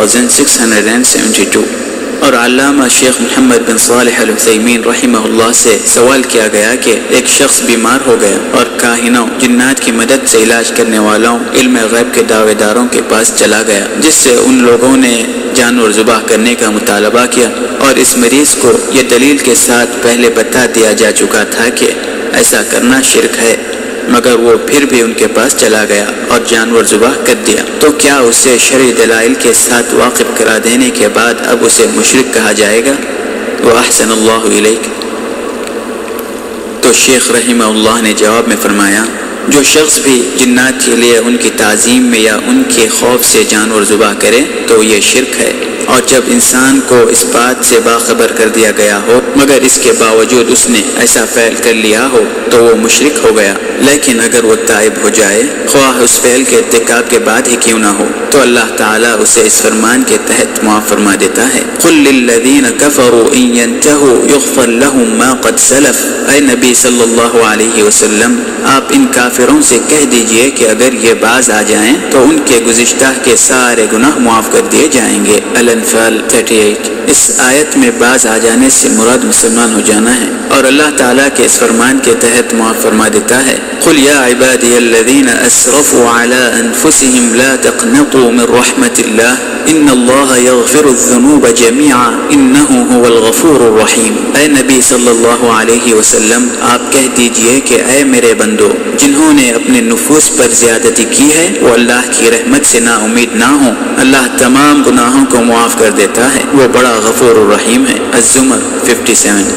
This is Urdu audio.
1672۔ اور علامہ شیخ محمد بن صالح العثیمین رحمہ اللہ سے سوال کیا گیا کہ ایک شخص بیمار ہو گیا اور کاہنوں، جنات کی مدد سے علاج کرنے والوں، علم غیب کے دعوے داروں کے پاس چلا گیا، جس سے ان لوگوں نے جانور ذبح کرنے کا مطالبہ کیا، اور اس مریض کو یہ دلیل کے ساتھ پہلے بتا دیا جا چکا تھا کہ ایسا کرنا شرک ہے، مگر وہ پھر بھی ان کے پاس چلا گیا اور جانور ذبح کر دیا، تو کیا اسے شرعی دلائل کے ساتھ واقف کرا دینے کے بعد اب اسے مشرک کہا جائے گا؟ وَأَحْسَنَ اللَّهُ إِلَيْكَ۔ تو شیخ رحمہ اللہ نے جواب میں فرمایا، جو شخص بھی جنات کے لیے ان کی تعظیم میں یا ان کے خوف سے جانور ذبح کرے تو یہ شرک ہے، اور جب انسان کو اس بات سے باخبر کر دیا گیا ہو مگر اس کے باوجود اس نے ایسا فعل کر لیا ہو تو وہ مشرک ہو گیا، لیکن اگر وہ تائب ہو جائے، خواہ اس فعل کے ارتکاب کے بعد ہی کیوں نہ ہو، تو اللہ تعالیٰ اسے اس فرمان کے تحت معاف فرما دیتا ہے، قُلْ لِلَّذِينَ كَفَرُوا إِن يَنْتَهُوا يُغْفَرْ لَهُم مَّا قَدْ سَلَفَ۔ اے نبی صلی اللہ علیہ وسلم، آپ ان کافروں سے کہہ دیجئے کہ اگر یہ باز آ جائیں تو ان کے گزشتہ کے سارے گناہ معاف کر دیے جائیں گے۔ الانفال 38۔ اس آیت میں باز آ جانے سے مراد مسلمان ہو جانا ہے، اور اللہ تعالیٰ کے اس فرمان کے تحت معاف فرما دیتا ہے، قُلْ يَا عِبَادِيَ الَّذِينَ أَسْرَفُوا عَلَىٰ أَنفُسِهِمْ لَا تَقْنَطُوا مِن رَحْمَةِ اللَّهِ إِنَّ اللَّهَ يَغْفِرُ الذُّنُوبَ جَمِيعًا إِنَّهُ هُوَ الْغَفُورُ الرَّحِيمُ۔ اے نبی صلی اللہ علیہ وسلم، آپ کہہ دیجئے کہ اے میرے بندو، جنہوں نے اپنے نفوس پر زیادتی کی ہے وہ اللہ کی رحمت سے نا امید نہ ہوں، اللہ تمام گناہوں کو معاف کر دیتا ہے، وہ بڑا غفور الرحیم ہے۔ الزمر 57۔